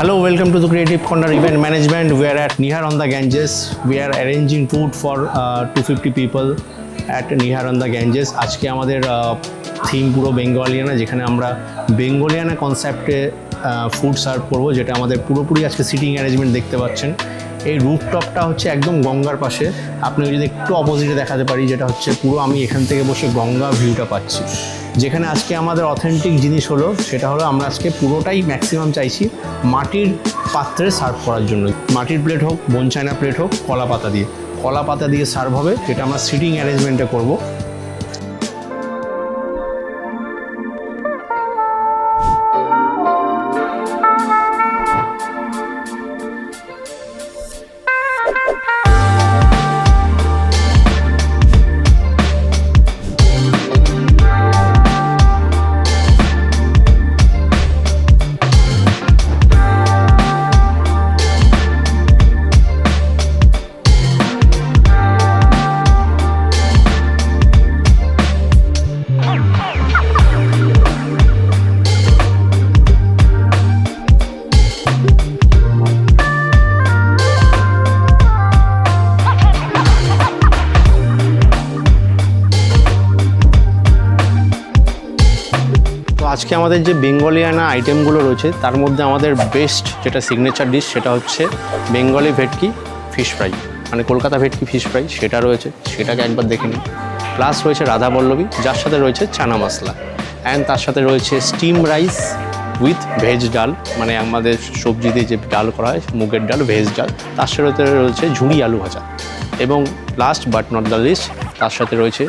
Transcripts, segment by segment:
Hello, welcome to the Creative Corner Event Management. We are at Nihar on the Ganges. We are arranging food for 250 people at Nihar on the Ganges. আজকে আমাদের theme পুরো বেঙ্গলিয়ানা, যেখানে আমরা বেঙ্গলিয়ানা কনসেপ্টে food serve করবো, যেটা আমাদের পুরোপুরি আজকে সিটিং অ্যারেঞ্জমেন্ট দেখতে পাচ্ছেন। এই রুফটপটা হচ্ছে একদম গঙ্গার পাশে। আপনি যদি একটু অপোজিটে দেখাতে পারি, যেটা হচ্ছে পুরো আমি এখান থেকে বসে গঙ্গা ভিউটা পাচ্ছি। যেখানে আজকে আমাদের অথেন্টিক জিনিস হলো, সেটা হলো আমরা আজকে পুরোটাই ম্যাক্সিমাম চাইছি মাটির পাত্রে সার্ভ করার জন্য। মাটির প্লেট হোক, বোন চায়না প্লেট হোক, কলা পাতা দিয়ে সার্ভ হবে, যেটা আমরা সিটিং অ্যারেঞ্জমেন্টে করবো। আজকে আমাদের যে বেঙ্গলিয়ানা আইটেমগুলো রয়েছে, তার মধ্যে আমাদের বেস্ট যেটা সিগনেচার ডিশ, সেটা হচ্ছে বেঙ্গলি ভেটকি ফিশ ফ্রাই, মানে কলকাতা ভেটকি ফিশ ফ্রাই, সেটা রয়েছে, সেটাকে একবার দেখে নিন। প্লাস রয়েছে রাধা পল্লবী, যার সাথে রয়েছে চানা মশলা, অ্যান্ড তার সাথে রয়েছে স্টিম রাইস উইথ ভেজ ডাল, মানে আমাদের সবজি দিয়ে যে ডাল করা হয়, মুগের ডাল, ভেজ ডাল, তার সাথে রয়েছে ঝুড়ি আলু ভাজা, এবং last but not the least, তার সাথে রয়েছে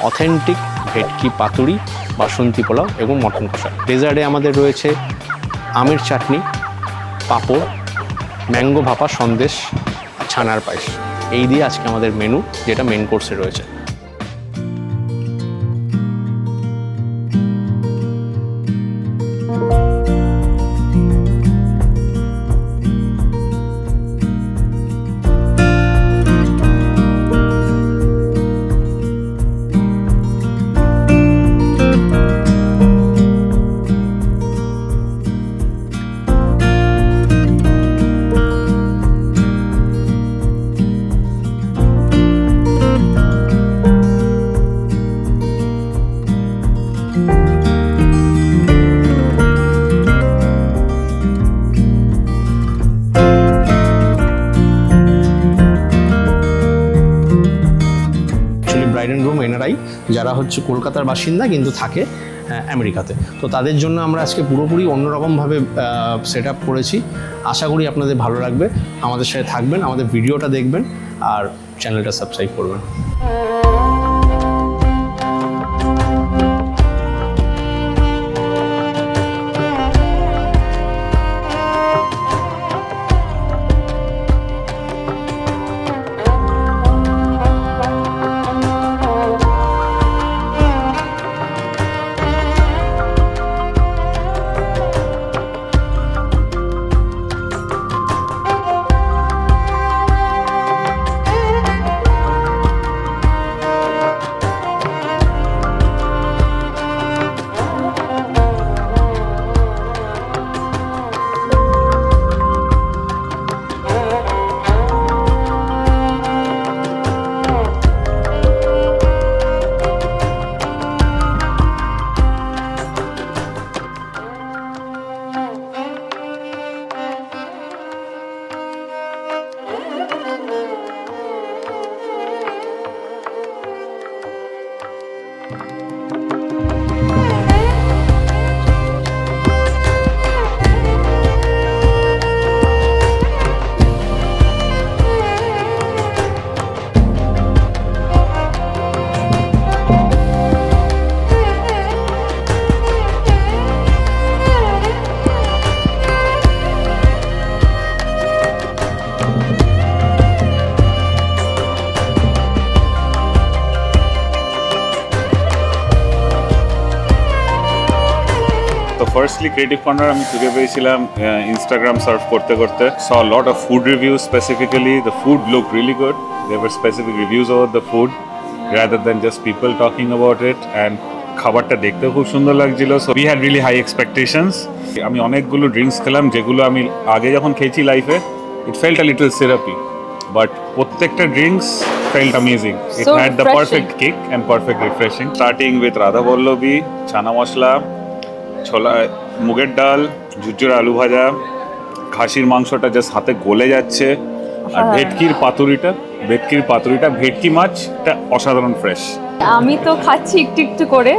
অথেন্টিক ভেটকি পাতুরি, বাসন্তী পোলাও এবং মটন কষা। ডেজার্টে আমাদের রয়েছে আমের চাটনি, পাঁপড়, ম্যাঙ্গো ভাপা, সন্দেশ, ছানার পায়েস। এই দিয়ে আজকে আমাদের মেনু, যেটা মেন কোর্সে রয়েছে। ব্রাইড অ্যান্ড গ্রুম এনআরআই, যারা হচ্ছে কলকাতার বাসিন্দা কিন্তু থাকে আমেরিকাতে, তো তাদের জন্য আমরা আজকে পুরোপুরি অন্যরকমভাবে সেট আপ করেছি। আশা করি আপনাদের ভালো লাগবে। আমাদের সাথে থাকবেন, আমাদের ভিডিওটা দেখবেন, আর চ্যানেলটা সাবস্ক্রাইব করবেন। Firstly, Creative Corner আমি খুঁজে পেয়েছিলাম Instagram সার্চ করতে করতে। Saw a lot of food reviews specifically. The food looked really good. There were specific reviews about the food rather than just people talking about it. And খাবারটা দেখতেও খুব সুন্দর লাগছিল, so we had really high expectations. আমি অনেকগুলো drinks খেলাম যেগুলো আমি আগে যখন খেয়েছি লাইফে, ইট ফেল্ট আ লিটল সিরাপি, বাট প্রত্যেকটা drinks felt amazing. It So had the refreshing. perfect kick and perfect refreshing. Starting with Radha Vallabhi, chana মশলা, ছোলা, মুগের ডাল, ঝুরঝুরে আলু ভাজা, খাসির মাংসটা জাস্ট হাতে গলে যাচ্ছে, আর ভেটকির পাতুরিটা ভেটকি মাছটা অসাধারণ ফ্রেশ। আমি তো খাচ্ছি একটু একটু করে,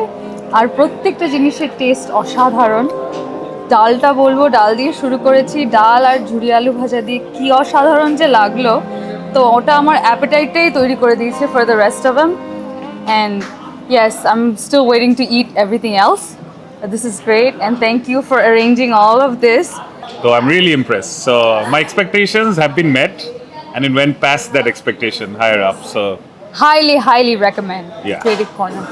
আর প্রত্যেকটা জিনিসের টেস্ট অসাধারণ। ডালটা বলবো, ডাল দিয়ে শুরু করেছি, ডাল আর ঝুরি আলু ভাজা দিয়ে কি অসাধারণ যে লাগলো, তো ওটা আমার অ্যাপেটাইটটাই তৈরি করে দিয়েছে for the rest of them. And yes, I am still waiting to eat everything else. This is great and thank you for arranging all of this. So I'm really impressed. So my expectations have been met and it went past that expectation higher up. So Highly recommend Yeah. Creative Corner.